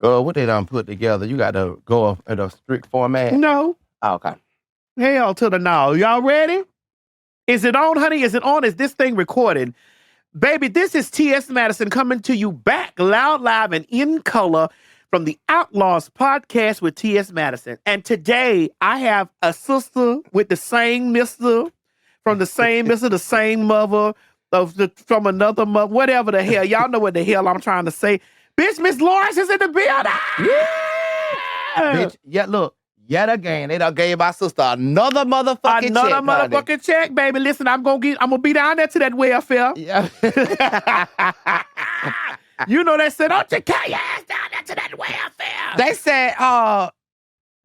What they done put together? You got to go at a strict format? No. Oh, okay. Hell to the no. Y'all ready? Is it on, honey? Is it on? Is this thing recorded? Baby, this is T.S. Madison coming to you back loud, live, and in color from the Outlaws podcast with T.S. Madison. And today I have a sister with the same mister, from the same mister, the same mother, from another mother, whatever the hell. Y'all know what the hell I'm trying to say. Bitch, Miss Lawrence is in the building. Yeah. Bitch, yeah, look. Yet again, they done gave my sister another motherfucking check, baby. Listen, I'm gonna be down there to that welfare. Yeah. You know they said, don't you carry your ass down there to that welfare. They said,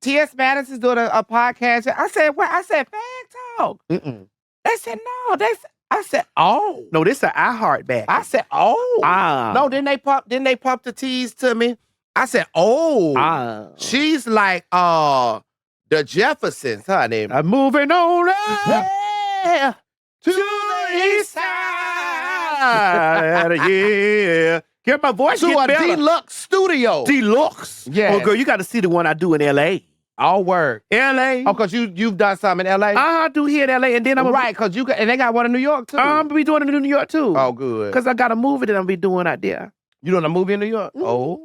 T.S. Madison's doing a podcast. I said, what? I said, Fag Talk. Mm-mm. They said, no. I said, oh. No, this is an iHeart back. I said, oh. No, then they pump the tease to me. I said, oh. She's like the Jeffersons, honey. I'm moving on yeah, to the east side. Yeah. Get my voice to a deluxe studio. Deluxe? Yeah. Oh, girl, you got to see the one I do in L.A. All work. L.A. Oh, because you've done something in L.A.? I do here in L.A. And then I'm right, because and they got one in New York, too. I'm be doing it in New York, too. Oh, good. Because I got a movie that I'm be doing out there. You doing a movie in New York? Mm-hmm. Oh.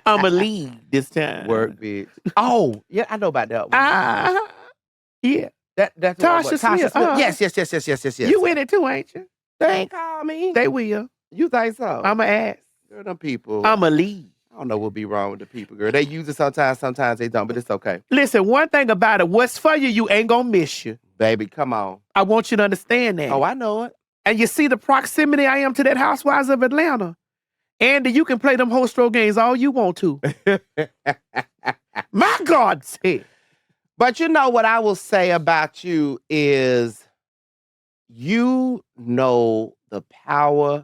I'm a lead this time. Work, bitch. Oh, yeah, I know about that one. Yeah. That's Tasha Smith. Yes. You in it too, ain't you? They ain't call me. They will. You think so? I'm an ass. Girl, them people. I'm a lead. I don't know what'll be wrong with the people, girl. They use it sometimes they don't, but it's okay. Listen, one thing about it, what's for you, you ain't gonna miss you. Baby, come on. I want you to understand that. Oh, I know it. And you see the proximity I am to that Housewives of Atlanta. Andy, you can play them hostro games all you want to. My God, say. But you know what I will say about you is you know the power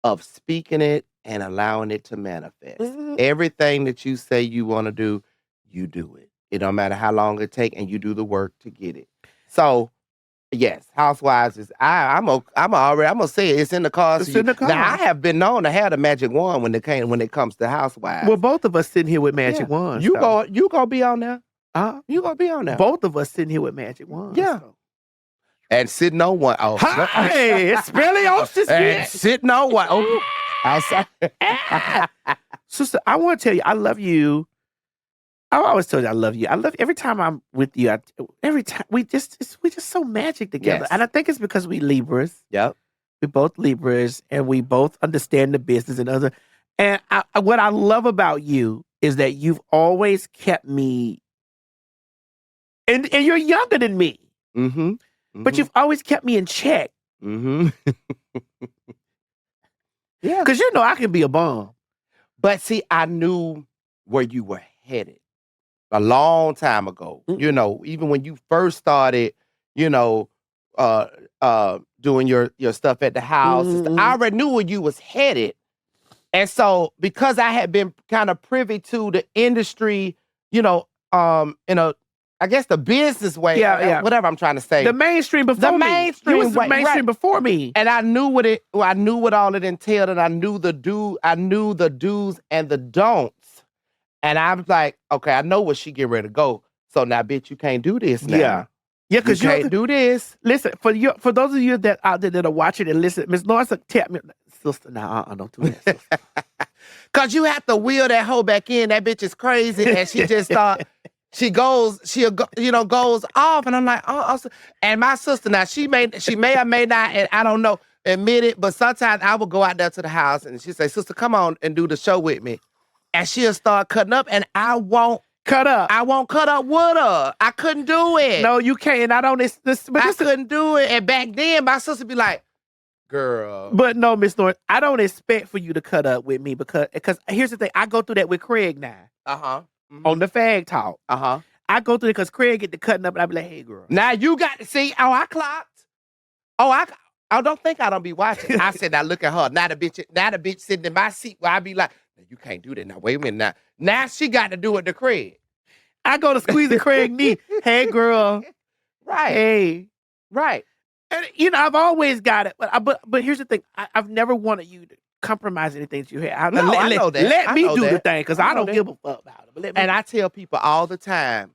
of speaking it and allowing it to manifest. Mm-hmm. Everything that you say you want to do, you do it. It don't matter how long it take, and you do the work to get it. So, yes, Housewives is. I'm gonna say it. It's in the cards. It's in the cards. Now I have been known to have the magic wand when it comes to Housewives. Well, both of us sitting here with magic wands. You gonna be on there? You gonna be on there? Both of us sitting here with magic wands. Yeah. So. And sitting on one. Oh, hey, it's Speliosis. And sitting on one. Oh, outside. Sister, I want to tell you, I love you. I always tell you I love you. I love every time I'm with you. Every time we just so magic together. Yes. And I think it's because we Libras. Yep. We both Libras, and we both understand the business and other. And what I love about you is that you've always kept me. And you're younger than me. Mm-hmm. Mm-hmm. But you've always kept me in check. Mm-hmm. Yeah. Because you know I can be a bomb. But see, I knew where you were headed a long time ago. Mm-hmm. You know, even when you first started, you know, doing your stuff at the house. Mm-hmm. I already knew where you was headed. And so because I had been kind of privy to the industry, you know, in a I guess the business way, whatever I'm trying to say. The mainstream before me. Mainstream you was the mainstream before me. And I knew what all it entailed, and I knew the do's and the don'ts. And I was like, okay, I know where she getting ready to go. So now, bitch, you can't do this now. Yeah, because you can't do this. Listen, for those of you that out there that are watching and listen, Miss Lawrence, tell me, sister, now don't do that, sister. Cause you have to wheel that hoe back in. That bitch is crazy, and she just thought. She goes off, and I'm like, oh. And my sister, now she may or may not, and I don't know, admit it, but sometimes I will go out there to the house, and she say, sister, come on and do the show with me. And she'll start cutting up, and I won't cut up. I won't cut up with her. I couldn't do it. No, you can't. I don't. I couldn't do it. And back then, my sister be like, girl. But no, Miss Lawrence, I don't expect for you to cut up with me because here's the thing. I go through that with Craig now. Uh-huh. Mm-hmm. On the Fag Talk. Uh-huh. I go through it because Craig get to cutting up, and I be like, hey, girl. Now you got to see. Oh, I clocked. I don't think I don't be watching. I said, now look at her. Now the bitch sitting in my seat where I be like, you can't do that. Now, wait a minute. Now she got to do it to Craig. I go to squeeze the Craig knee. Hey, girl. Right. Hey. Right. And, I've always got it. But here's the thing. I've never wanted you to. compromise anything that you have. No, I know that. Let I me know do the that. thing because I I know don't that. give a fuck about it. But let me And I tell people all the time,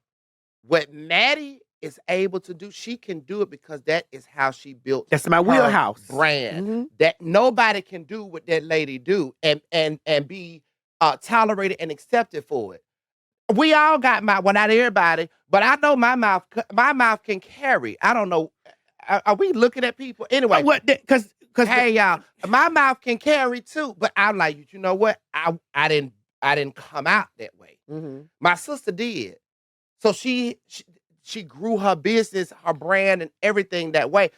what Maddie is able to do, she can do it because that is how she built that's my her wheelhouse. brand. That nobody can do what that lady do and be tolerated and accepted for it. We all got mouth, well, not everybody, but I know my mouth can carry. I don't know. Are we looking at people anyway? What? Because Hey y'all, my mouth can carry too, but I'm like, you know what? I didn't come out that way. My sister did, so she grew her business, her brand, and everything that way.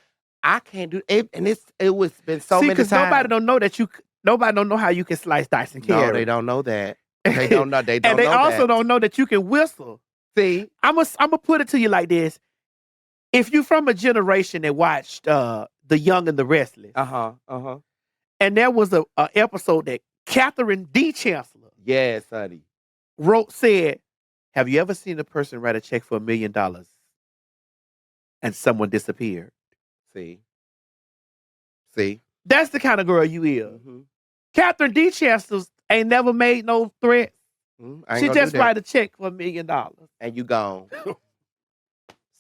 I can't do it, and it was been so many times. Nobody don't know that nobody don't know how you can slice, dice, and carry. No, they don't know that. They don't know. They don't and they know also that. don't know that you can whistle. See, I'm gonna put it to you like this: if you from a generation that watched The Young and the Restless, and there was a episode that Catherine D. Chancellor, yes, honey, said, "Have you ever seen a person write a check for $1 million and someone disappeared?" See, that's the kind of girl you is. Catherine D. Chancellor ain't never made no threat. She just write a check for $1 million and you gone.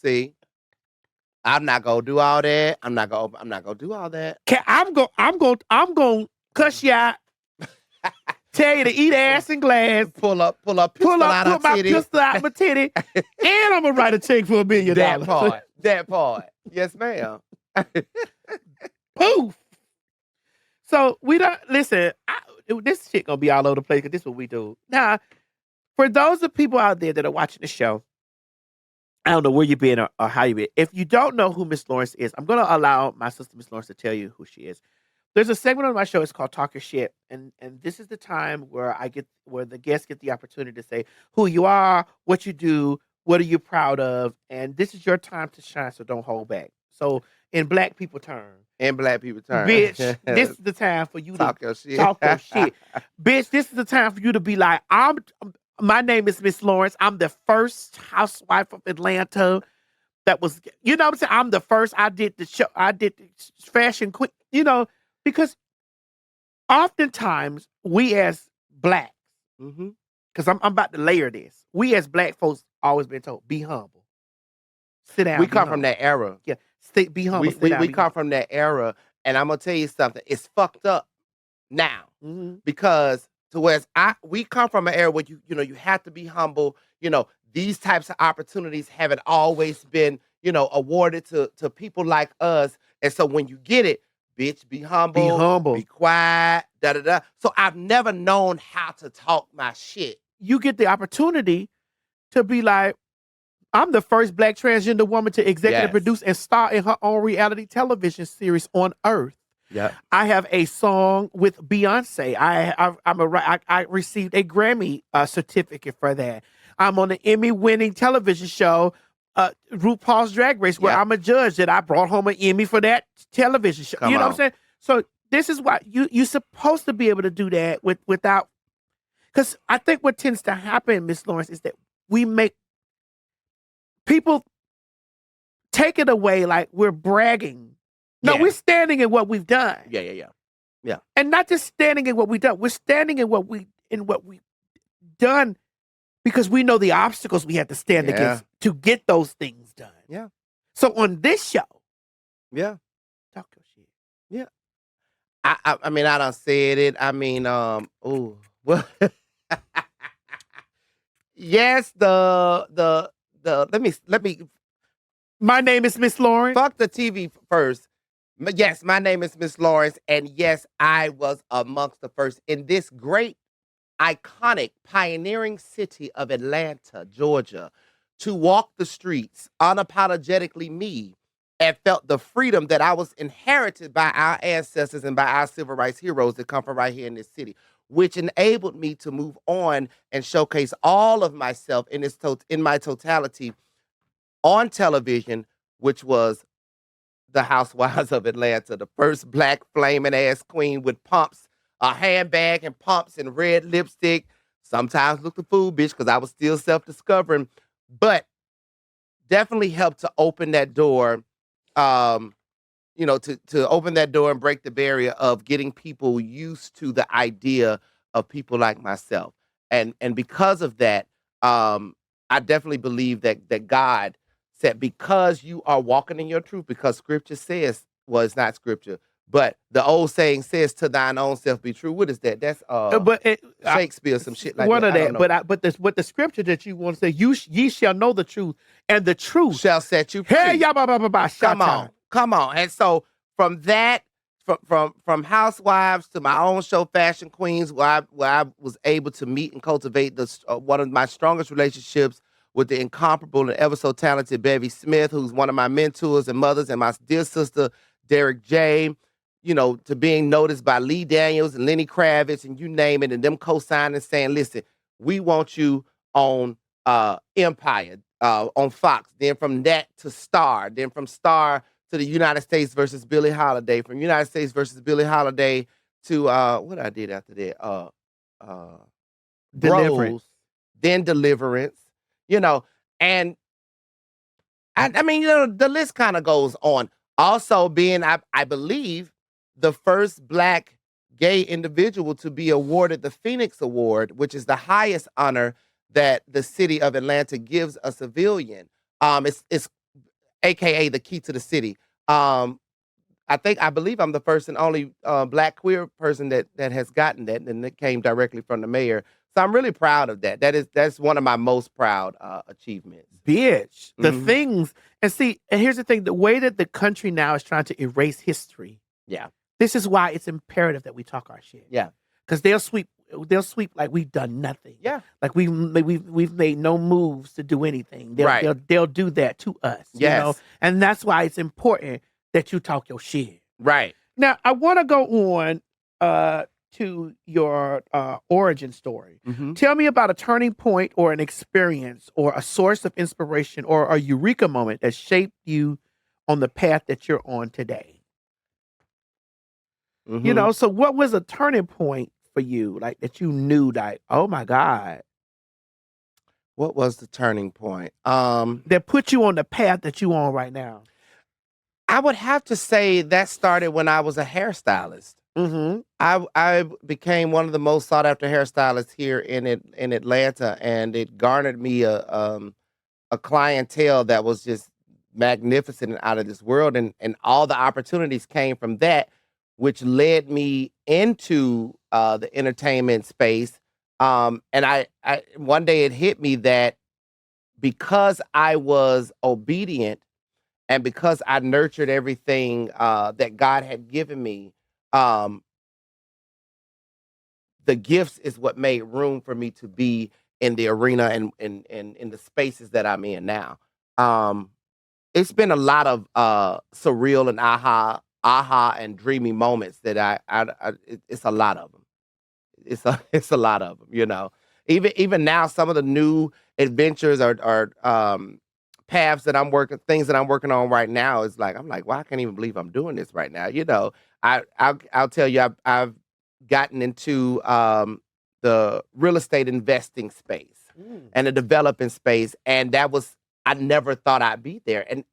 See, I'm not gonna do all that. I'm not gonna do all that. I'm gonna cuss you out. Tell you to eat ass and glass. Pull up, put my pistol out my titty, and I'm gonna write a check for $1 million. That part. Yes, ma'am. Poof. So we don't listen. This shit gonna be all over the place because this is what we do. Now, for those of people out there that are watching the show, I don't know where you've been or how you've been. If you don't know who Miss Lawrence is, I'm gonna allow my sister Miss Lawrence to tell you who she is. There's a segment on my show. It's called Talk Your Shit, and this is the time where the guests get the opportunity to say who you are, what you do, what are you proud of, and this is your time to shine. So don't hold back. So in Black people term, bitch, this is the time for you to talk your shit. Bitch, this is the time for you to be like, my name is Miss Lawrence. I'm the first housewife of Atlanta. That was, you know what I'm saying? I'm the first. I did the show. I did the fashion queen. You know. Because oftentimes we as Blacks, because I'm about to layer this. We as Black folks always been told, be humble. Sit down. We come from that era. Yeah. Be humble. We come from that era. And I'm going to tell you something. It's fucked up now. Because we come from an era where you have to be humble. These types of opportunities haven't always been, awarded to people like us. And so when you get it, bitch, be humble, be quiet, da-da-da. So I've never known how to talk my shit. You get the opportunity to be like, I'm the first Black transgender woman to executive produce and star in her own reality television series on Earth. Yeah, I have a song with Beyonce. I received a Grammy certificate for that. I'm on an Emmy-winning television show, RuPaul's Drag Race, where I'm a judge. That I brought home an Emmy for that television show. You know what I'm saying? So this is why you're supposed to be able to do that without. Because I think what tends to happen, Miss Lawrence, is that we make people take it away like we're bragging. No, we're standing in what we've done. Yeah. And not just standing in what we've done. We're standing in what we've done because we know the obstacles we have to stand against to get those things done. Yeah. So on this show, talk your shit. Yeah. I mean, I done said it. I mean, well, yes, the let me. My name is Miss Lawrence. Fuck the TV first. Yes, my name is Miss Lawrence, and yes, I was amongst the first in this great, iconic, pioneering city of Atlanta, Georgia, to walk the streets unapologetically me and felt the freedom that I was inherited by our ancestors and by our civil rights heroes that come from right here in this city, which enabled me to move on and showcase all of myself in my totality on television, which was the Housewives of Atlanta, the first Black flaming ass queen with pumps, a handbag and pumps and red lipstick. Sometimes looked a fool, bitch, because I was still self-discovering, but definitely helped to open that door, to open that door and break the barrier of getting people used to the idea of people like myself. And because of that, I definitely believe that God said, because you are walking in your truth, because scripture says, well, it's not scripture, but the old saying says, to thine own self be true. What is that? That's Shakespeare, some shit like one that. of I don't that. know. But the scripture that you want to say, ye shall know the truth, and the truth Shall set you free. Hey, ya ba ba ba ba. Come on, come on. And so from that, from Housewives to my own show, Fashion Queens, where I was able to meet and cultivate one of my strongest relationships with the incomparable and ever so talented Bevy Smith, who's one of my mentors and mothers, and my dear sister Derek J. To being noticed by Lee Daniels and Lenny Kravitz and you name it, and them co-signing saying, listen, we want you on Empire, on Fox. Then from that to Star. Then from Star to the United States versus Billie Holiday. From United States versus Billie Holiday to what I did after that? Deliverance. Bros, then Deliverance. And I mean, the list kind of goes on. Also being, I believe, the first Black gay individual to be awarded the Phoenix Award, which is the highest honor that the city of Atlanta gives a civilian. It's AKA the key to the city. I believe I'm the first and only Black queer person that has gotten that, and it came directly from the mayor. So I'm really proud of that. That's one of my most proud achievements. Bitch, the things, and here's the thing: the way that the country now is trying to erase history. Yeah, this is why it's imperative that we talk our shit. Yeah, because they'll sweep like we've done nothing. Yeah, like we've made no moves to do anything. They'll do that to us. Yes. And that's why it's important that you talk your shit. Right. Now, I want to go on to your origin story. Tell me about a turning point or an experience or a source of inspiration or a eureka moment that shaped you on the path that you're on today. So what was a turning point for you, like that you knew, like, oh my God? What was the turning point? That put you on the path that you on right now? I would have to say that started when I was a hairstylist. I became one of the most sought after hairstylists here in Atlanta, and it garnered me a clientele that was just magnificent and out of this world, and all the opportunities came from that, which led me into the entertainment space. And I one day it hit me that because I was obedient and because I nurtured everything that God had given me, the gifts is what made room for me to be in the arena and in the spaces that I'm in now. It's been a lot of surreal and aha and dreamy moments that it's a lot of them. It's a lot of them. Even now, some of the new adventures are paths that things that I'm working on right now. Is like I'm like, well, I can't even believe I'm doing this right now. I'll tell you, I've gotten into the real estate investing space and the developing space, and I never thought I'd be there. And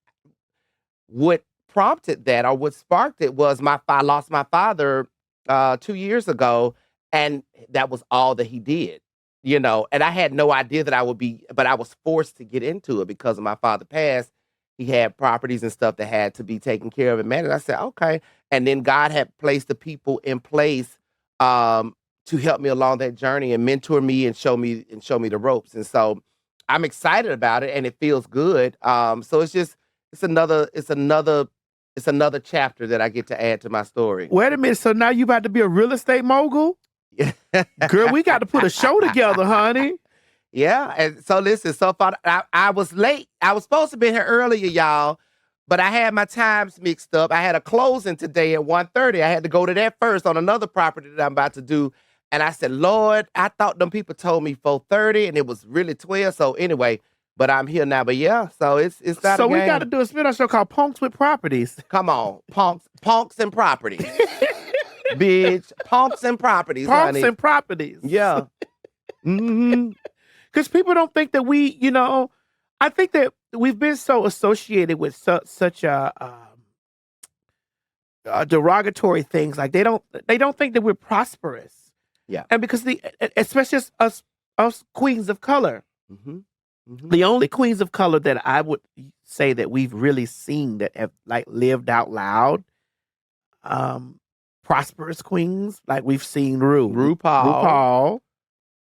what prompted that, or what sparked it, was I lost my father 2 years ago, and that was all that he did. And I had no idea that I would be, but I was forced to get into it because of my father passed. He had properties and stuff that had to be taken care of and managed. I said, okay. And then God had placed the people in place to help me along that journey and mentor me and show me the ropes. And so I'm excited about it, and it feels good. So it's another chapter that I get to add to my story. Wait a minute. So now you about to be a real estate mogul? Girl, we got to put a show together, honey. Yeah. And so listen, so far I was late. I was supposed to be here earlier, y'all, but I had my times mixed up. I had a closing today at 1:30. I had to go to that first on another property that I'm about to do. And I said, Lord, I thought them people told me 4:30 and it was really 12. So anyway, but I'm here now. But yeah, so it's not so a game. We got to do a spin-off show called Punks with Properties. Come on, punks and properties. Bitch, punks and properties, honey. And properties. Yeah. Because people don't think that I think that we've been so associated with such a derogatory things. Like they don't think that we're prosperous. Yeah. And because especially us queens of color, the only queens of color that I would say that we've really seen that have like lived out loud, prosperous queens, like we've seen RuPaul.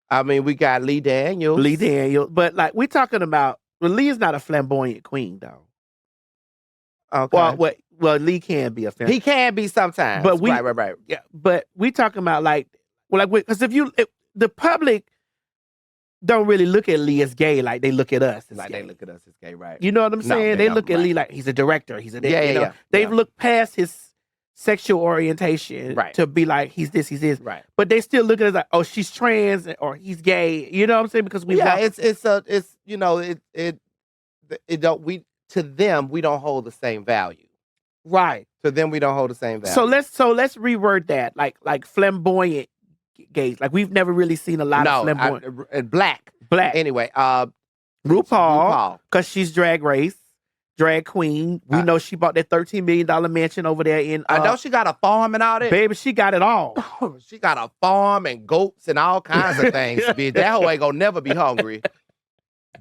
I mean, we got Lee Daniels. But like we're talking about, well, Lee is not a flamboyant queen though. Okay. Well, Lee can be a flamboyant. He can be sometimes. But right. Yeah, but we talking about because if the public don't really look at Lee as gay like they look at us. They look at us as gay, right? You know what I'm saying? No, they look at Lee like he's a director. He's a yeah. They've looked past his sexual orientation to be like he's this, he's this. Right. But they still look at us like, oh, she's trans or he's gay. You know what I'm saying? Because to them we don't hold the same value. Right. To them we don't hold the same value. So let's reword that like flamboyant gays. Like we've never really seen a lot of flamboyant. Black. Anyway, RuPaul, because she's drag queen. We know she bought that $13 million mansion over there in. I know she got a farm and all that. Baby, she got it all. She got a farm and goats and all kinds of things, bitch. That hoe ain't gonna never be hungry.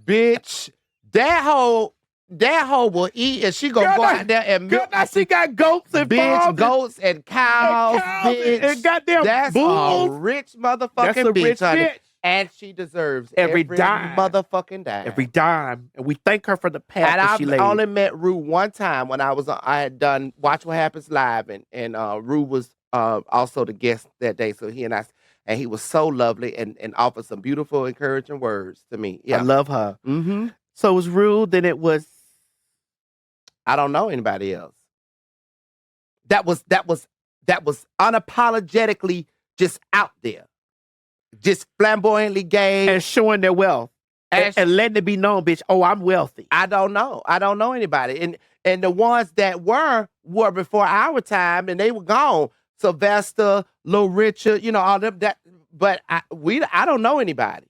Bitch, that hoe will eat and she gonna go out there and milk. Now she got goats and farms. Goats and cows, bitch. And goddamn that's bulls. A rich motherfucking That's a bitch, rich honey. bitch. And she deserves every dime. Motherfucking dime. Every dime. And we thank her for the path that she laid. I only met Rue one time when I had done Watch What Happens Live, and Rue was also the guest that day. So he was so lovely and offered some beautiful, encouraging words to me. Yeah. I love her. Mm-hmm. So it was Rue, then it was... I don't know anybody else. That was unapologetically just out there. Just flamboyantly gay. And showing their wealth. And letting it be known, bitch, oh, I'm wealthy. I don't know anybody. And the ones that were before our time and they were gone. Sylvester, Lil Richard, all them that. But I don't know anybody.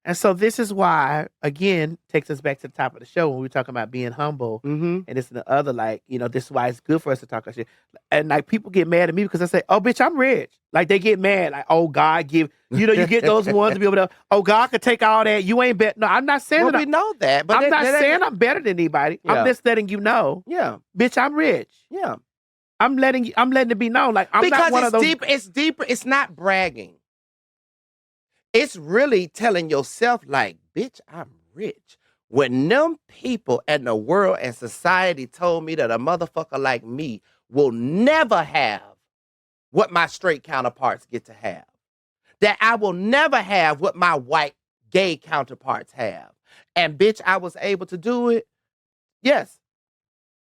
And so this is why, again, takes us back to the top of the show when we were talking about being humble. Mm-hmm. And it's the other, this is why it's good for us to talk about shit. And people get mad at me because I say, oh, bitch, I'm rich. Like they get mad. Like, oh, God give, you get those ones to be able to, oh, God could take all that. You ain't bet. No, I'm not saying that. We know that. But I'm not saying I'm better than anybody. Yeah. I'm just letting you know. Yeah. Bitch, I'm rich. Yeah. I'm letting it be known. Like, I'm not one of those. It's deeper. It's not bragging. It's really telling yourself, like, bitch, I'm rich. When them people and the world and society told me that a motherfucker like me will never have what my straight counterparts get to have, that I will never have what my white gay counterparts have, and bitch, I was able to do it. Yes.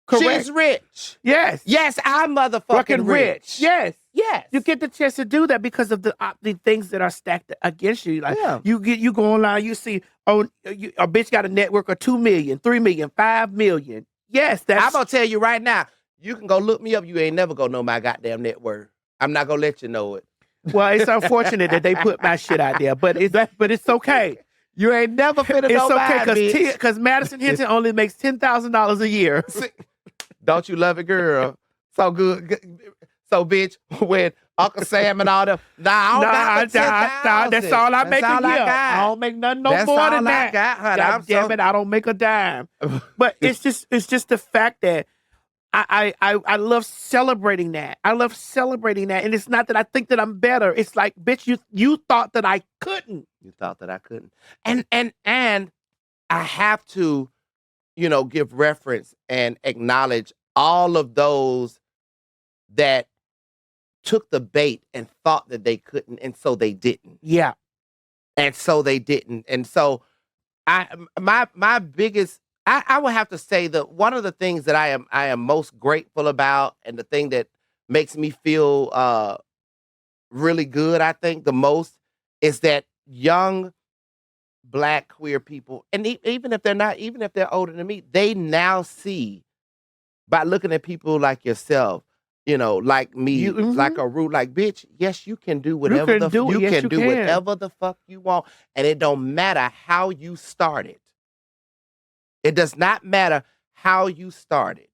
Correct. She's rich. Yes. Yes, I'm motherfucking rich. Yes. Yes. You get the chance to do that because of the things that are stacked against you. Like you go online, you see, a bitch got a network of 2 million, 3 million, 5 million. Yes, I'm gonna tell you right now, you can go look me up. You ain't never gonna know my goddamn net worth. I'm not gonna let you know it. Well, it's unfortunate that they put my shit out there, but it's okay. You ain't never finna know mine, bitch. Because Madison Hinton only makes $10,000 a year. Don't you love it, girl? So good. So, bitch, when Uncle Sam and all them, that's all I make a year. I don't make nothing more than that. God damn it, I don't make a dime. But it's just the fact that I love celebrating that. I love celebrating that. And it's not that I think that I'm better. It's like, bitch, you thought that I couldn't. You thought that I couldn't. And I have to, give reference and acknowledge all of those that took the bait and thought that they couldn't, and so they didn't. Yeah. And so they didn't. And so my biggest, I would have to say that one of the things that I am most grateful about, and the thing that makes me feel really good, I think the most, is that young Black queer people, and even if they're older than me, they now see, by looking at people like yourself, like me, like a Rue, like, bitch, yes, you can do whatever whatever the fuck you want. And it don't matter how you started. It does not matter how you started.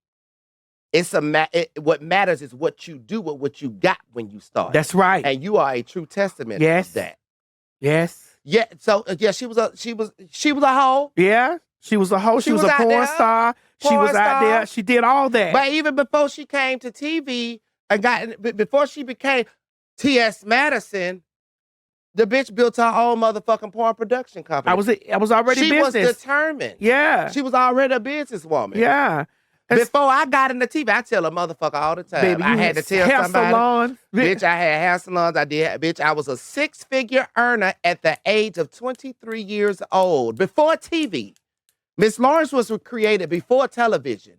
what matters is what you do with what you got when you start. That's right. And you are a true testament of that. Yes. Yeah. So she was a hoe. Yeah. She was a hoe. She was a porn star. She was out there. She did all that. But even before she came to TV before she became T.S. Madison, the bitch built her own motherfucking porn production company. I was already business. She was determined. Yeah. She was already a businesswoman. Yeah. Before I got into TV, I tell a motherfucker all the time. Baby, I had to tell hair somebody. Salon. Bitch, I had hair salons. Bitch, I was a 6-figure earner at the age of 23 years old. Before TV. Miss Lawrence was created before television.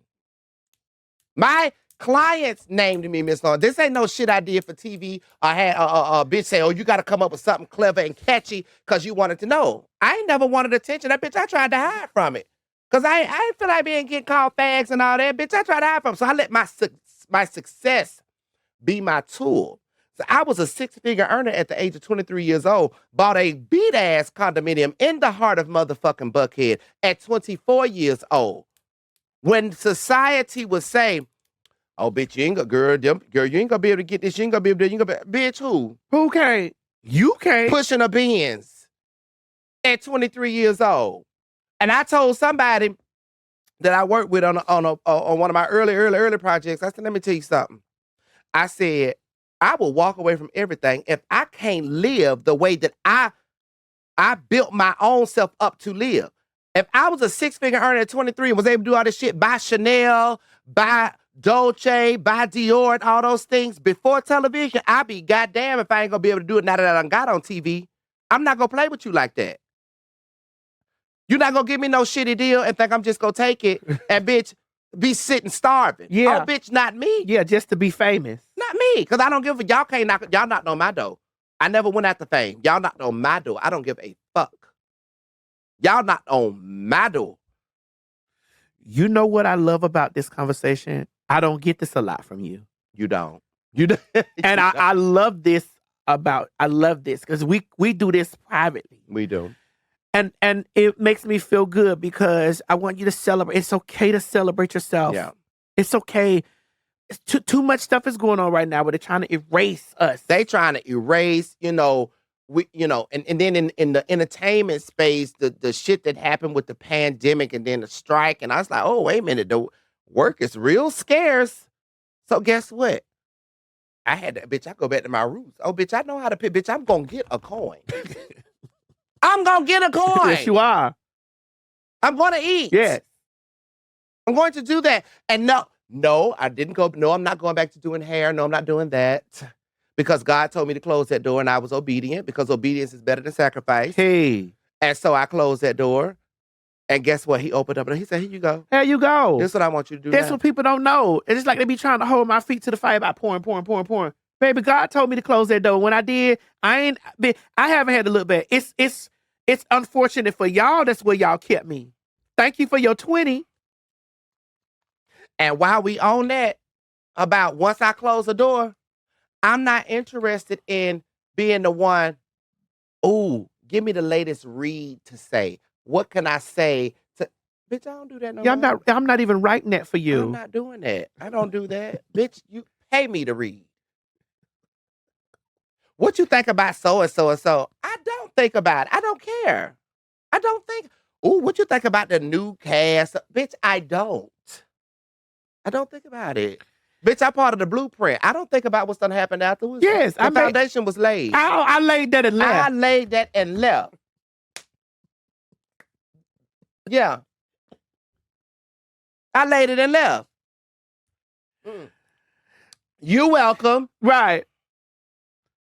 My clients named me Miss Lawrence. This ain't no shit I did for TV. I had a bitch say, oh, you got to come up with something clever and catchy because you wanted to know. I ain't never wanted attention. That bitch, I tried to hide from it. Because I ain't feel like getting called fags and all that. Bitch, I tried to hide from it. So I let my success be my tool. So I was a 6-figure earner at the age of 23 years old, bought a beat-ass condominium in the heart of motherfucking Buckhead at 24 years old. When society would say, oh, bitch, you ain't gonna, girl, you ain't gonna be able to get this, you ain't gonna be able to, you ain't gonna be, bitch, who? Who can't? You can't. Pushing a Benz at 23 years old. And I told somebody that I worked with on one of my early projects, I said, let me tell you something. I said, I will walk away from everything if I can't live the way that I built my own self up to live. If I was a 6-figure earner at 23 and was able to do all this shit, buy Chanel, buy Dolce, buy Dior, and all those things before television, I'd be goddamn if I ain't gonna be able to do it now that I done got on TV. I'm not gonna play with you like that. You're not gonna give me no shitty deal and think I'm just gonna take it and bitch be sitting starving. Yeah. Oh, bitch, not me. Yeah, just to be famous. Not me, because I don't give a y'all knocked on my door. I never went after fame. Y'all knocked on my door. I don't give a fuck. Y'all knocked on my door. You know what I love about this conversation? I don't get this a lot from you. You don't. You don't. And I love this because we do this privately. We do. And it makes me feel good because I want you to celebrate. It's okay to celebrate yourself. Yeah. It's okay. Too much stuff is going on right now where they're trying to erase us. They trying to erase, and then in the entertainment space, the shit that happened with the pandemic and then the strike. And I was like, oh, wait a minute, the work is real scarce. So guess what? I had to, bitch, I go back to my roots. Oh, bitch, I know how to pick, bitch, I'm going to get a coin. I'm going to get a coin. Yes, you are. I'm going to eat. Yes. I'm going to do that. And no, I didn't go. No, I'm not going back to doing hair. No, I'm not doing that. Because God told me to close that door and I was obedient because obedience is better than sacrifice. Hey. And so I closed that door. And guess what? He opened up and he said, here you go. There you go. This is what I want you to do. That's now. what people don't know. It's just like they be trying to hold my feet to the fire by pouring. Baby, God told me to close that door. When I did, I haven't had to look back. It's unfortunate for y'all. That's where y'all kept me. Thank you for your 20. And while we on that, about once I close the door, I'm not interested in being the one, ooh, give me the latest read to say. What can I say to, bitch, I don't do that no more. I'm not even writing that for you. I'm not doing that. I don't do that. Bitch, you pay me to read. What you think about so and so and so? I don't think about it. I don't care. I don't think, ooh, what you think about the new cast? Bitch, I don't think about it. Bitch, I'm part of the blueprint. I don't think about what's going to happen afterwards. Yes. The foundation was laid. I laid that and left. I laid that and left. Yeah. I laid it and left. You welcome. Right.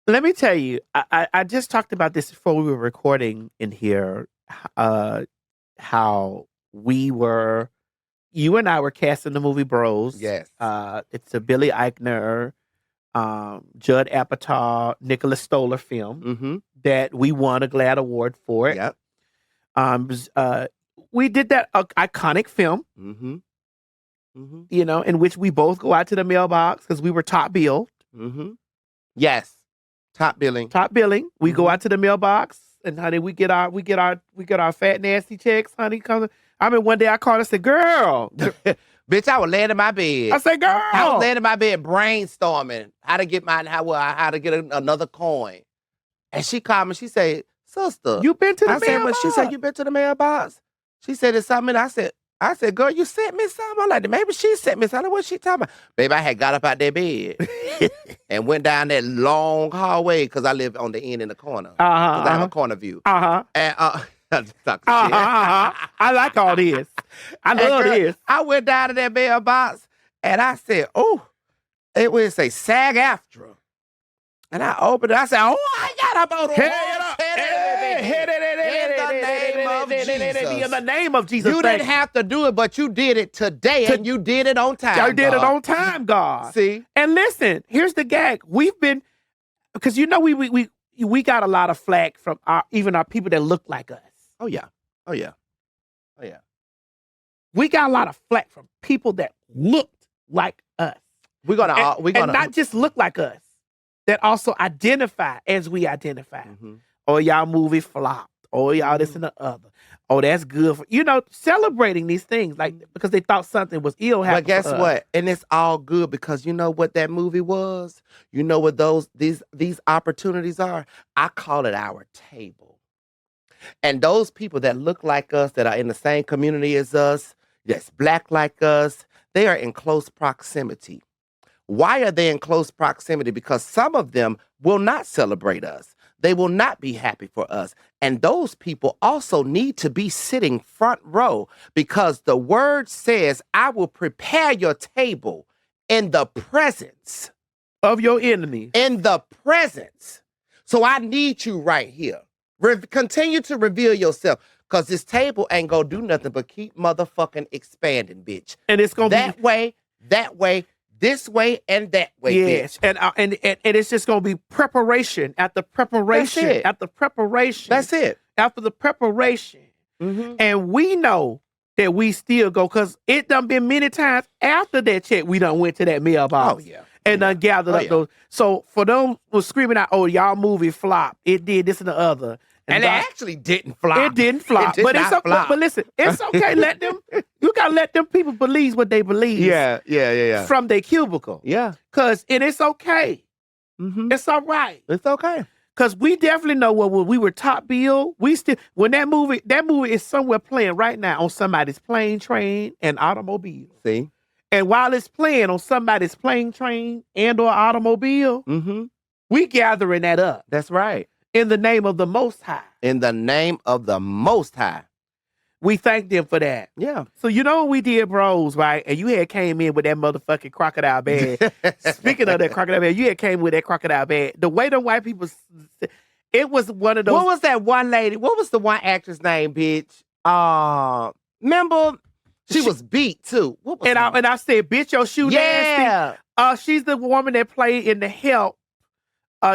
Let me tell you, I just talked about this before we were recording in here, how you and I were cast in the movie Bros. Yes. It's a Billy Eichner, Judd Apatow, Nicholas Stoller film that we won a GLAAD award for it. Yep. We did that iconic film, in which we both go out to the mailbox because we were top billed. Yes. Top billing. We go out to the mailbox and honey, we get our fat nasty checks, honey. I mean, one day I called and said, girl. Bitch, I was laying in my bed. I said, girl. I was laying in my bed brainstorming how to get how to get another coin. And she called me. She said, sister. You been to the mailbox? I said, well, she said, you been to the mailbox? She said, it's something. I said, girl, you sent me something. I'm like, maybe she sent me something. What she talking about? Baby, I had got up out that bed and went down that long hallway because I live on the end in the corner. Because I have a corner view. And I like all this. I love this. I went down to that mailbox and I said, oh, it would say SAG-AFTRA. And I opened it. I said, oh, I got about a in the name of Jesus. You didn't have to do it, but you did it today, and you did it on time. I did it on time, God. See? And listen, here's the gag. We've been, because you know we got a lot of flack from even our people that look like us. Oh yeah. Oh yeah. Oh yeah. We got a lot of flack from people that looked like us. We're gonna and not just look like us, that also identify as we identify. Mm-hmm. Oh, y'all movie flopped. Oh, y'all this and the other. Oh, that's good for celebrating these things like because they thought something was ill happening. But guess what? And it's all good because you know what that movie was? You know what these opportunities are? I call it our table. And those people that look like us, that are in the same community as us, that's black like us, they are in close proximity. Why are they in close proximity? Because some of them will not celebrate us. They will not be happy for us. And those people also need to be sitting front row because the word says, I will prepare your table in the presence of your enemies. In the presence. So I need you right here. Continue to reveal yourself because this table ain't going to do nothing but keep motherfucking expanding, bitch. And it's going to be that way, this way, and that way, yes. bitch. And it's just going to be preparation after preparation. That's it. After preparation. That's it. After the preparation. Mm-hmm. And we know that we still go because it done been many times after that check we done went to that mailbox. Oh, yeah. And done gathered up those. So for them was screaming out, oh, y'all movie flop. It did this and the other. And it actually didn't flop. It didn't flop. But it's okay. But listen, it's okay. Let them. You gotta let them people believe what they believe. Yeah. From their cubicle. Yeah. It's okay. Mm-hmm. It's all right. It's okay. Cause we definitely know when we were top bill. We still when that movie is somewhere playing right now on somebody's plane, train, and automobile. See. And while it's playing on somebody's plane, train, and or automobile, we gathering that up. That's right. In the name of the Most High. In the name of the Most High. We thank them for that. Yeah. So you know what we did, bros, right? And you had came in with that motherfucking crocodile bag. Speaking of that crocodile bag, you had came with that crocodile bag. The way the white people, it was one of those. What was that one lady? What was the one actress name, bitch? Remember? She was beat too. What was and I said, bitch, your shoe nasty. She's the woman that played in The Help.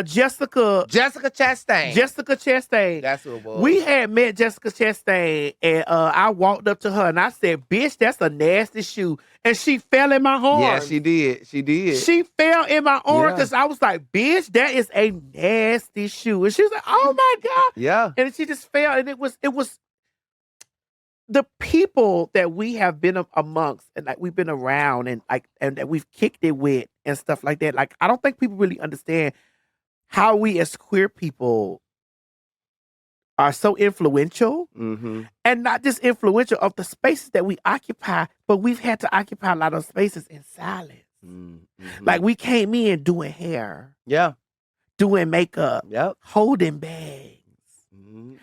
Jessica Chastain. Jessica Chastain. That's who it was. We had met Jessica Chastain, and I walked up to her and I said, "Bitch, that's a nasty shoe." And she fell in my arms. Yeah, she did. She fell in my arms because I was like, "Bitch, that is a nasty shoe." And she was like, "Oh my God!" Yeah. And she just fell, and it was the people that we have been amongst, and like we've been around, and that we've kicked it with, and stuff like that. Like I don't think people really understand how we as queer people are so influential, and not just influential of the spaces that we occupy, but we've had to occupy a lot of spaces in silence. Like we came in doing hair, doing makeup, holding bags.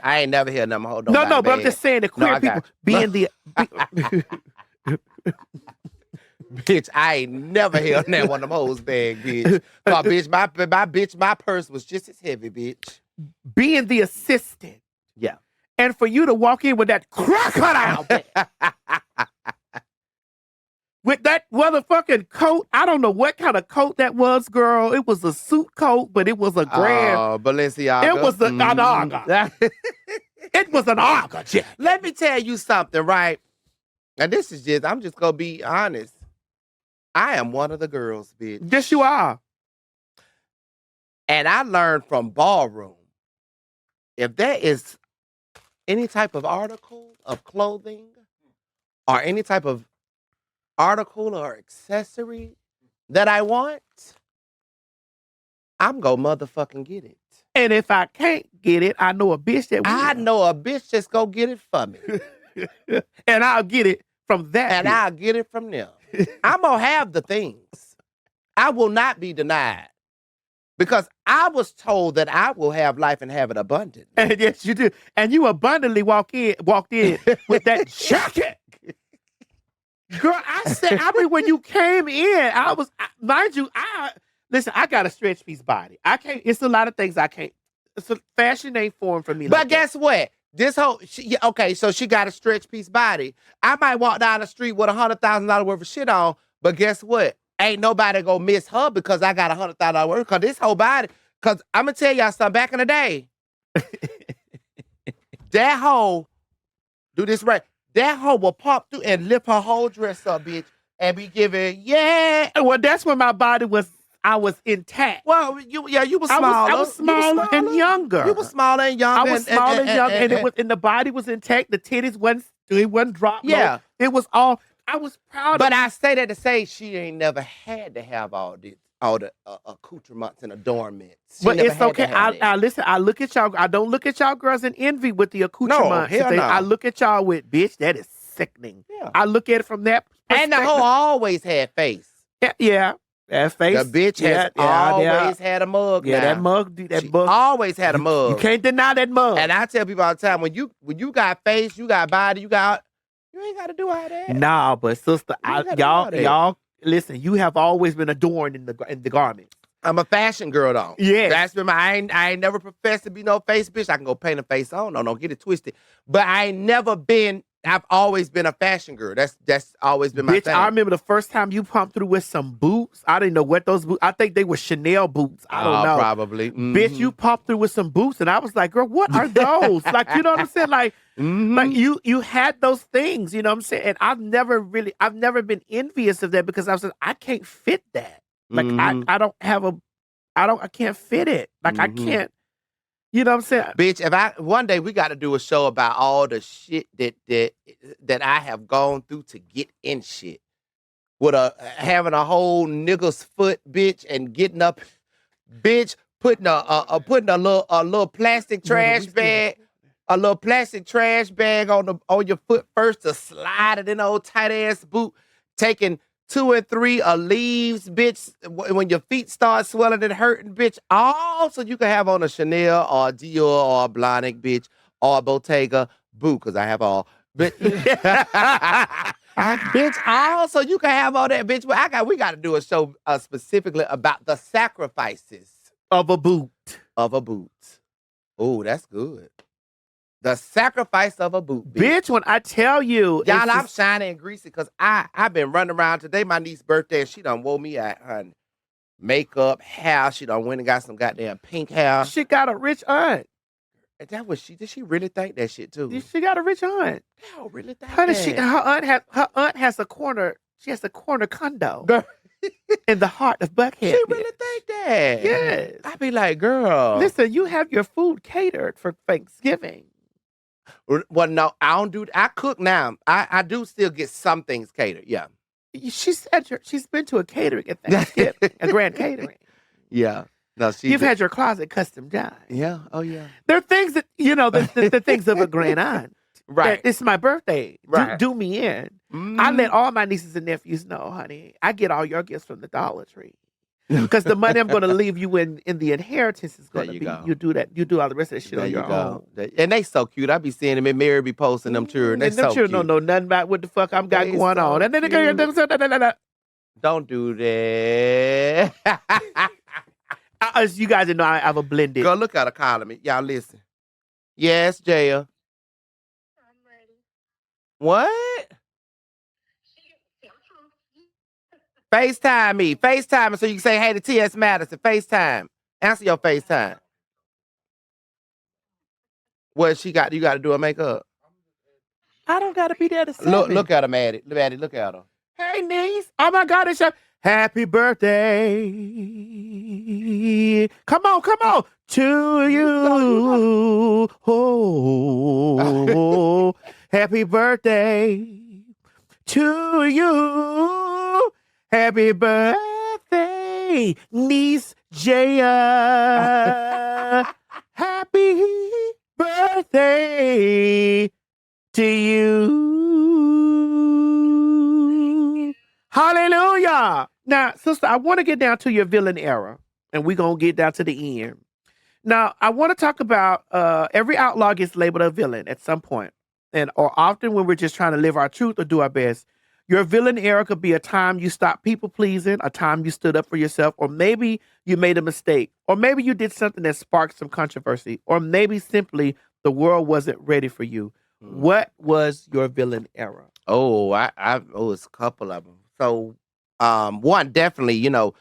I ain't never heard nothing hold No, but I'm just saying the queer people being the. Bitch, I ain't never held that one of them hoes bag, bitch. Cause bitch, my purse was just as heavy, bitch. Being the assistant. Yeah. And for you to walk in with that crocodile bag. With that motherfucking coat. I don't know what kind of coat that was, girl. It was a suit coat, but it was a grand. Oh, Balenciaga. It was an aga. It was an aga, Jack. Let me tell you something, right? And this is I'm just going to be honest. I am one of the girls, bitch. Yes, you are. And I learned from ballroom, if there is any type of article of clothing or any type of article or accessory that I want, I'm gonna motherfucking get it. And if I can't get it, I know a bitch that will. I know a bitch that's gonna get it for me. And I'll get it from that And bitch. I'll get it from them. I'm gonna have the things. I will not be denied. Because I was told that I will have life and have it abundantly. And yes, you do. And you abundantly walked in with that jacket. Girl, I mean, when you came in, mind you, listen, I got a stretch piece body. It's a lot of things I can't, fashion ain't formed for me. But guess what? So she got a stretch piece body. I might walk down the street with $100,000 worth of shit on, but guess what? Ain't nobody gonna miss her because I got $100,000 worth. Because this whole body, because I'm gonna tell y'all something. Back in the day, that hoe, do this right. That hoe will pop through and lift her whole dress up, bitch, and be giving, yeah. Well, that's when my body was intact. Well, you were smaller. I was smaller and younger. You were smaller and younger. I was smaller and younger, and the body was intact. The titties wasn't dropped. Yeah, low. It was all. I was proud. But I say that to say she ain't never had to have all the accoutrements and adornments. But it's okay. I listen. I look at y'all. I don't look at y'all girls in envy with the accoutrements. No, hell no. I look at y'all with, bitch, that is sickening. Yeah. I look at it from that perspective. And the hoe always had face. Yeah. That face. The bitch has always had a mug. Yeah, now. that mug. She always had a mug. You can't deny that mug. And I tell people all the time, when you got face, you got body, you ain't got to do all that. Nah, but sister, y'all listen. You have always been adorned in the garments. I'm a fashion girl though. Yeah, that's been I ain't never professed to be no face bitch. I can go paint a face on. No, don't get it twisted. But I ain't never been. I've always been a fashion girl. That's always been my thing. I remember the first time you pumped through with some boots. I didn't know what those boots. I think they were Chanel boots. I don't know. Probably. Mm-hmm. Bitch, you popped through with some boots, and I was like, girl, what are those? Like, you know what I'm saying? Like, like you had those things. You know what I'm saying? And I've never been envious of that because I was like, I can't fit that. Like, I can't fit it. Like, I can't. You know what I'm saying? Bitch, one day we got to do a show about all the shit that I have gone through to get in shit. With having a whole nigga's foot, bitch, and getting up, bitch, putting a little plastic trash bag, on your foot first to slide it in an old tight ass boot, taking 2 and 3 leaves, bitch, when your feet start swelling and hurting, bitch. Also, you can have on a Chanel or a Dior or a Blahnik, bitch, or a Bottega boot, because I have all. But, bitch, also, you can have all that, bitch. But we got to do a show specifically about the sacrifices of a boot. Oh, that's good. The sacrifice of a boot, bitch. When I tell you, y'all, I'm shiny and greasy because I've been running around today. My niece's birthday, and she done wore me out, honey. Makeup, hair. She done went and got some goddamn pink hair. She got a rich aunt. And that was did she really think that shit too? She got a rich aunt. Hell, really think honey, that? her aunt has a corner. She has a corner condo in the heart of Buckhead. She really think that? Yes. I be like, girl, listen, you have your food catered for Thanksgiving. Well, no, I don't do. I cook now. I do still get some things catered. Yeah. She said she's been to a catering at Thanksgiving, a grand catering. Yeah. No, you've had your closet custom done. Yeah. Oh, yeah. There are things that the things of a grand aunt. Right. It's my birthday. Right. Do me in. I let all my nieces and nephews know, honey. I get all your gifts from the Dollar Tree. Because the money I'm going to leave you in the inheritance is going to be, you do that. You do all the rest of that shit on your own. And they so cute. I be seeing them and Mary be posting them children. They so children don't know nothing about what the fuck I'm got going on. And then don't do that. As you guys know, I have a blended. Go look at her calling me. Y'all listen. Yes, Jaya. I'm ready. What? FaceTime me. FaceTime me so you can say, hey, to T.S. Madison. FaceTime. Answer your FaceTime. What you got to do her makeup? I don't got to be there to see Look at her, Maddie. Maddie, look at her. Hey, niece. Oh, my God. It's your happy birthday. Come on. To you. Oh, happy birthday to you. Happy birthday, niece Jaya. Happy birthday to you. Hallelujah. Now, sister, I want to get down to your villain era, and we're going to get down to the end. Now, I want to talk about every outlaw gets labeled a villain at some point, or often when we're just trying to live our truth or do our best. Your villain era could be a time you stopped people pleasing, a time you stood up for yourself, or maybe you made a mistake, or maybe you did something that sparked some controversy, or maybe simply the world wasn't ready for you. What was your villain era? Oh, it's a couple of them. So, one definitely, coming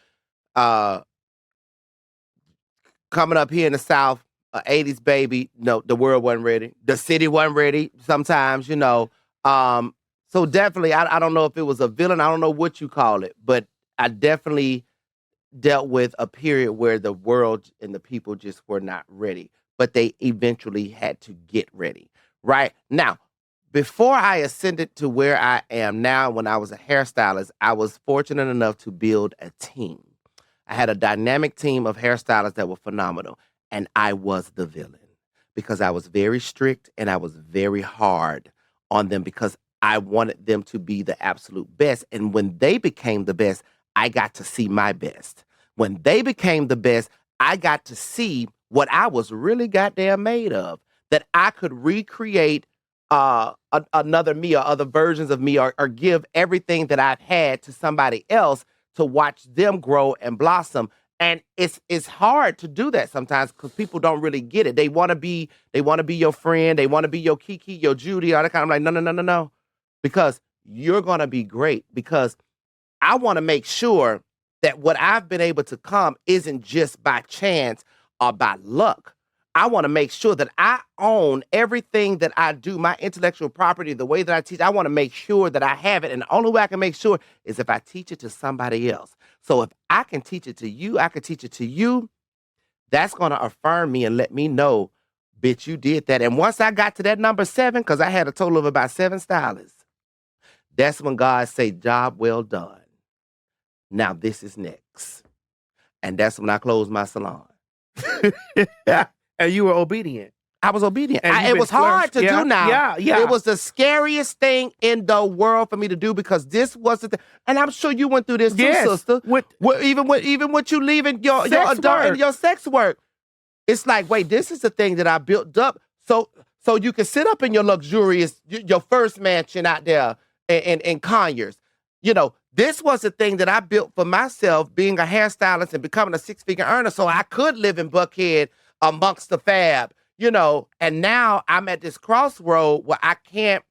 up here in the South, 80s baby. No, the world wasn't ready. The city wasn't ready. Sometimes, So definitely, I don't know if it was a villain. I don't know what you call it, but I definitely dealt with a period where the world and the people just were not ready, but they eventually had to get ready. Right now, before I ascended to where I am now, when I was a hairstylist, I was fortunate enough to build a team. I had a dynamic team of hairstylists that were phenomenal, and I was the villain because I was very strict and I was very hard on them because I wanted them to be the absolute best. And when they became the best, I got to see my best. When they became the best, I got to see what I was really goddamn made of, that I could recreate another me or other versions of me or give everything that I've had to somebody else to watch them grow and blossom. And it's hard to do that sometimes because people don't really get it. They want to be your friend. They want to be your Kiki, your Judy, all that kind of like, no. Because you're going to be great. Because I want to make sure that what I've been able to come isn't just by chance or by luck. I want to make sure that I own everything that I do, my intellectual property, the way that I teach. I want to make sure that I have it. And the only way I can make sure is if I teach it to somebody else. So if I can teach it to you, I can teach it to you. That's going to affirm me and let me know, bitch, you did that. And once I got to that number 7, because I had a total of about 7 stylists, that's when God say, job well done. Now this is next. And that's when I closed my salon. And you were obedient. I was obedient. And It was hard to do now. Yeah. It was the scariest thing in the world for me to do because this wasn't the, and I'm sure you went through this too, sister. Even with you leaving your adult and your sex work. It's like, wait, this is the thing that I built up so you can sit up in your luxurious, your first mansion out there in Conyers. This was the thing that I built for myself, being a hairstylist and becoming a 6-figure earner so I could live in Buckhead amongst the fab, and now I'm at this crossroad where I can't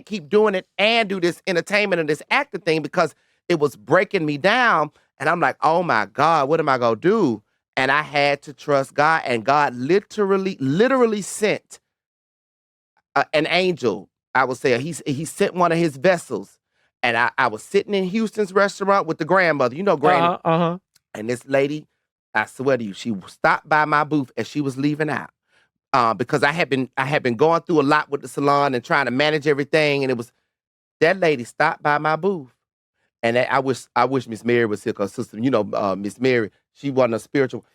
keep doing it and do this entertainment and this acting thing because it was breaking me down. And I'm like, oh my God, what am I going to do? And I had to trust God, and God literally sent an angel. I would say he sent one of his vessels. And I was sitting in Houston's restaurant with the grandmother, Granny. And this lady, I swear to you, she stopped by my booth as she was leaving out. Because I had been going through a lot with the salon and trying to manage everything. And it was, that lady stopped by my booth. And I wish Miss Mary was here because sister, Miss Mary, she wasn't a spiritual.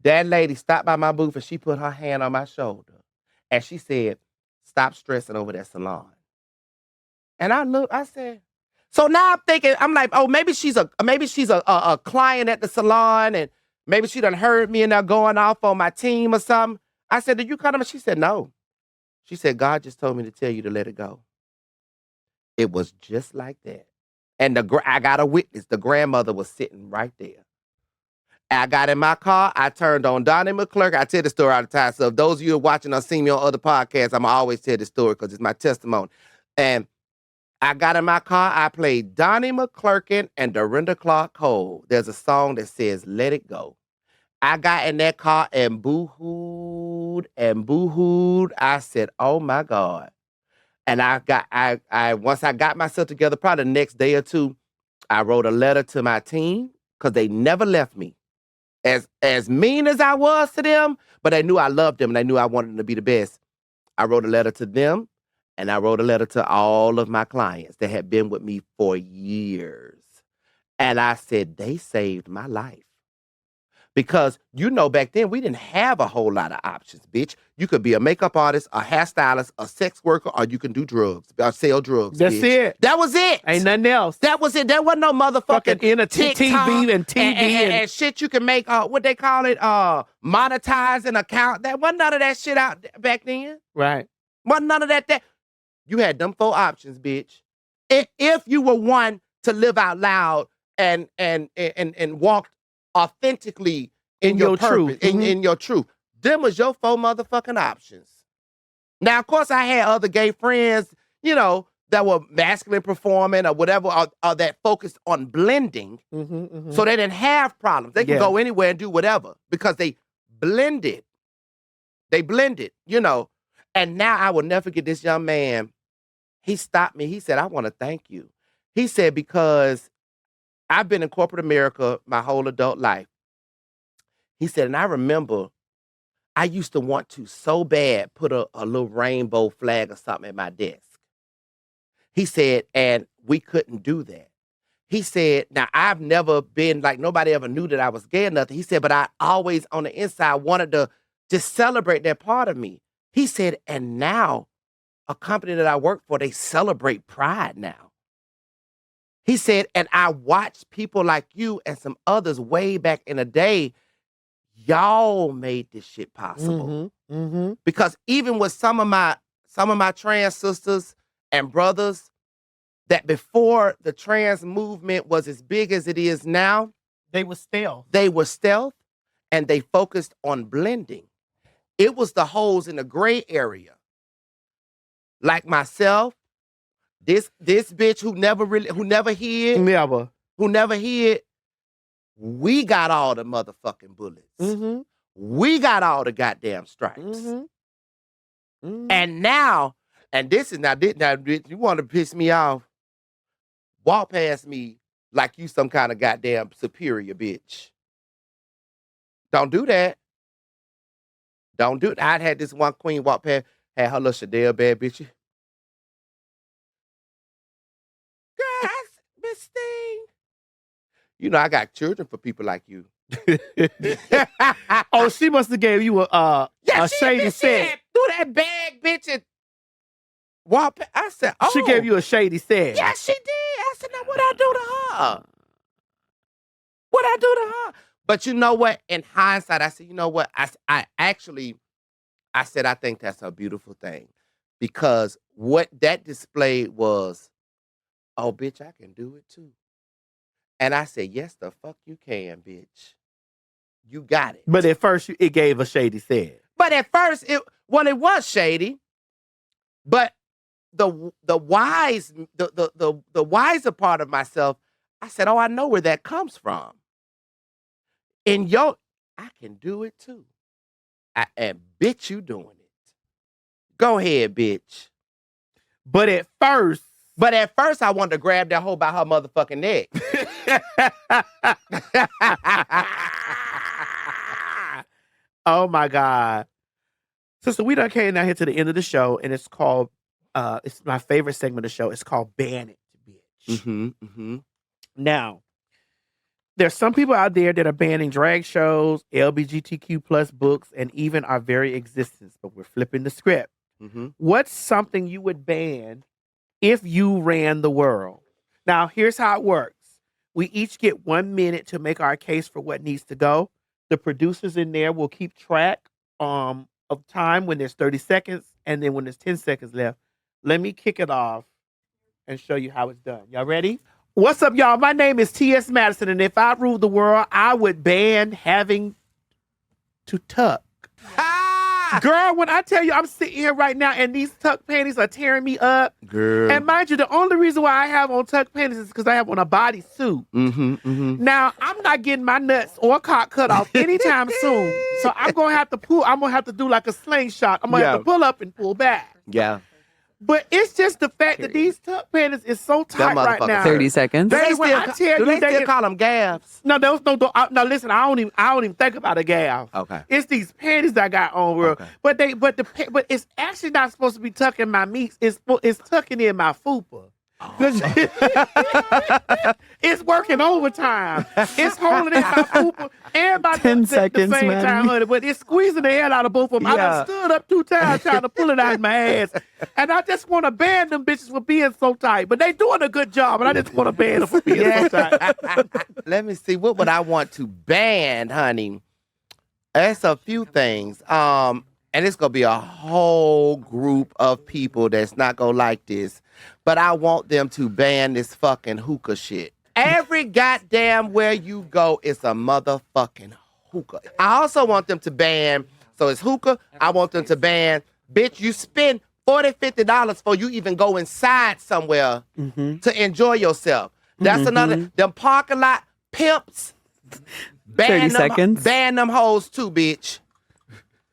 That lady stopped by my booth and she put her hand on my shoulder. And she said, stop stressing over that salon. And I said, so now I'm like, oh, maybe she's a client at the salon and maybe she done heard me and they're going off on my team or something. I said, did you cut him? She said, no. She said, God just told me to tell you to let it go. It was just like that. And I got a witness. The grandmother was sitting right there. I got in my car. I turned on Donnie McClurk. I tell the story all the time. So if those of you who are watching or see me on other podcasts, I'm always tell the story because it's my testimony. And I got in my car. I played Donnie McClurkin and Dorinda Clark Cole. There's a song that says, let it go. I got in that car and boo-hooed. I said, oh my God. And once I got myself together, probably the next day or two, I wrote a letter to my team because they never left me. As mean as I was to them, but they knew I loved them and they knew I wanted them to be the best. I wrote a letter to them And I wrote a letter to all of my clients that had been with me for years. And I said, they saved my life. Because, back then, we didn't have a whole lot of options, bitch. You could be a makeup artist, a hairstylist, a sex worker, or you can do drugs, or sell drugs, That's bitch. it. That was it. Ain't nothing else. That was it. There wasn't no motherfucking TikTok TV and shit you can make, what they call it, monetize an account. That wasn't none of that shit out back then. Right. Wasn't none of that. You had them 4 options, bitch. If you were one to live out loud and walk authentically in your purpose, truth. in your truth. Them was your 4 motherfucking options. Now, of course, I had other gay friends, that were masculine performing or whatever, or that focused on blending. So they didn't have problems. They could go anywhere and do whatever because they blended. They blended, And now I will never forget this young man. He stopped me. He said, I want to thank you. He said, because I've been in corporate America my whole adult life. He said, and I remember I used to want to so bad put a little rainbow flag or something at my desk. He said, and we couldn't do that. He said, now I've never been like, nobody ever knew that I was gay or nothing. He said, but I always on the inside wanted to just celebrate that part of me. He said, and now a company that I work for, they celebrate pride now. He said, and I watched people like you and some others way back in the day. Y'all made this shit possible. Because even with some of my trans sisters and brothers, that before the trans movement was as big as it is now, they were stealth. They were stealth, and they focused on blending. It was the holes in the gray area. Like myself, this bitch who never hid. We got all the motherfucking bullets. We got all the goddamn stripes. And now, and this is now, you want to piss me off, walk past me like you some kind of goddamn superior bitch. Don't do that. Don't do it. I had this one queen walk past, had her little Chanel bad bitch. Girl, Miss Sting. I got children for people like you. Oh, she must have gave you a shady set. Do that bag, bitch, and walk past. I said, oh. She gave you a shady set. Yeah, she did. I said, now what I do to her? What I do to her? But you know what? In hindsight, I said, you know what? I said, I think that's a beautiful thing. Because what that display was, oh, bitch, I can do it too. And I said, yes, the fuck you can, bitch. You got it. But at first, it gave a shady set. But at first, it was shady. But the wiser part of myself, I said, oh, I know where that comes from. I can do it too. And bitch, you doing it. Go ahead, bitch. But at first, I wanted to grab that hoe by her motherfucking neck. Oh my God. Sister, we done came down here to the end of the show, and it's called, it's my favorite segment of the show. It's called Ban It, Bitch. Now, there's some people out there that are banning drag shows, LGBTQ plus books, and even our very existence, but we're flipping the script. What's something you would ban if you ran the world? Now, here's how it works. We each get 1 minute to make our case for what needs to go. The producers in there will keep track of time when there's 30 seconds and then when there's 10 seconds left. Let me kick it off and show you how it's done. Y'all ready? What's up, y'all? My name is T.S. Madison, and if I ruled the world, I would ban having to tuck. Girl, when I tell you I'm sitting here right now and these tuck panties are tearing me up. Girl. And mind you, the only reason why I have on tuck panties is because I have on a bodysuit. Now, I'm not getting my nuts or cock cut off anytime soon. So I'm going to have to do like a slingshot. I'm going to have to pull up and pull back. Yeah. But it's just the fact that these tuck panties is so tight right motherfuckers now. 30 seconds. Do they Baby, when I tell do you they still call them gaffs? No, those no. No, listen. I don't even think about a gal. Okay. It's these panties that I got on, bro. Okay. But it's actually not supposed to be tucking my meats. It's tucking in my fupa. It's working overtime. It's holding in my fupa and my 10 nuts at the seconds, same man. time, honey. But it's squeezing the hell out of both of them. I Yeah. done stood up 2 times trying to pull it out of my ass, and I just want to ban them bitches for being so tight. But they doing a good job, and I just want to ban them for being so tight. Let me see. What would I want to ban, honey? That's a few things. And it's gonna be a whole group of people that's not gonna like this. But I want them to ban this fucking hookah shit. Every goddamn where you go, it's a motherfucking hookah. I also want them to ban, so it's hookah. I want them to ban, bitch, you spend $40, $50 for you even go inside somewhere to enjoy yourself. That's another, them parking lot pimps. 30 seconds. Ban them hoes too, bitch.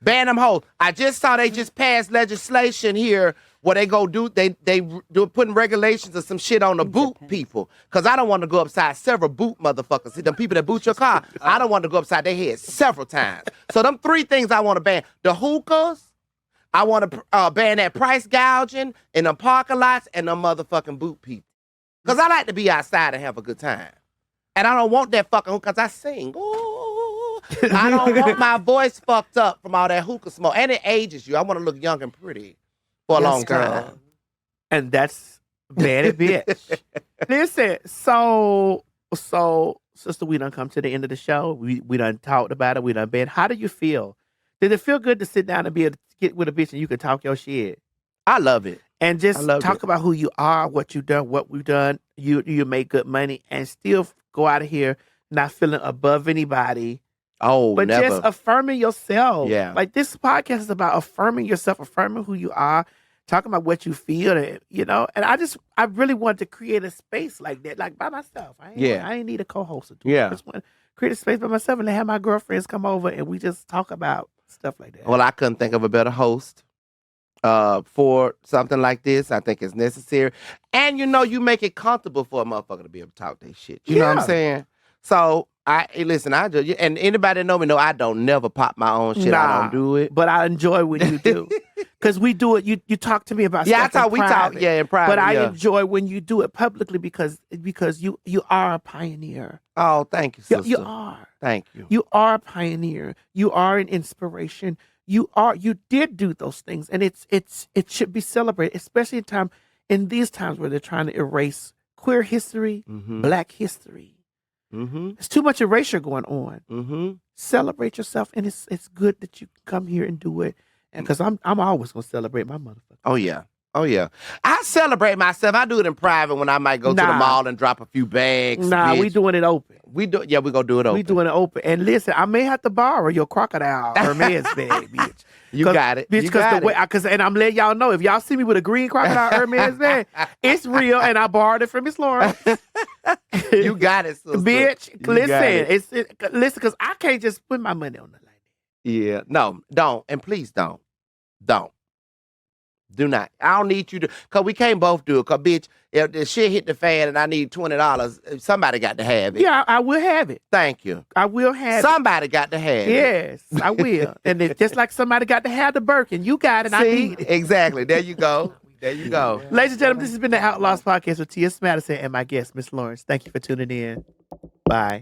Ban them hoes. I just saw they just passed legislation here where they go do putting regulations or some shit on the boot people. Cause I don't want to go upside several boot motherfuckers. See them people that boot your car. I don't want to go upside their head several times. So them 3 things I want to ban: the hookahs. I want to ban that price gouging in the parking lots and the motherfucking boot people. Cause I like to be outside and have a good time. And I don't want that fucking hookah, cause I sing. Ooh. I don't want my voice fucked up from all that hookah smoke. And it ages you. I want to look young and pretty for a long time. And that's very bitch. Listen, so sister, we done come to the end of the show. We done talked about it. We done been. How do you feel? Did it feel good to sit down and be able to get with a bitch and you can talk your shit? I love it. And just talk it. about who you are, what you done, what we've done. You make good money and still go out of here not feeling above anybody. Oh, but never. just affirming yourself. Yeah. Like this podcast is about affirming yourself, affirming who you are, talking about what you feel, and, you know. And I really wanted to create a space like that, like by myself. I ain't need a co-host to do it. I just want to create a space by myself and have my girlfriends come over and we just talk about stuff like that. Well, I couldn't think of a better host for something like this. I think it's necessary. And you make it comfortable for a motherfucker to be able to talk their shit. You know what I'm saying? So listen, and anybody that know me know I don't never pop my own shit. I don't do it. But I enjoy when you do. Because we do it. You talk to me about stuff in private. In private. But I enjoy when you do it publicly because you are a pioneer. Oh, thank you, sister. You are. Thank you. You are a pioneer. You are an inspiration. You did do those things, and it should be celebrated, especially in these times where they're trying to erase queer history, Black history. There's too much erasure going on. Celebrate yourself, and it's good that you come here and do it. And because I'm always gonna celebrate my motherfucker. Oh yeah. I celebrate myself. I do it in private when I might go to the mall and drop a few bags. Nah, we doing it open. We gonna do it open. We doing it open. And listen, I may have to borrow your crocodile Hermes bag, bitch. You got it. Bitch, and I'm letting y'all know, if y'all see me with a green crocodile Hermes bag, it's real, and I borrowed it from Miss Lawrence. You got it, sister. Bitch, listen, listen, because I can't just put my money on it like that. Yeah, no, don't, and please don't. Do not. I don't need you to, because we can't both do it. Because, bitch, if the shit hit the fan and I need $20, somebody got to have it. Yeah, I will have it. Thank you. I will have somebody got to have it. Yes, I will. And it's just like somebody got to have the Birkin. You got it, I need it. Exactly. There you go. Ladies and gentlemen, this has been the Outlaws Podcast with T.S. Madison and my guest, Miss Lawrence. Thank you for tuning in. Bye.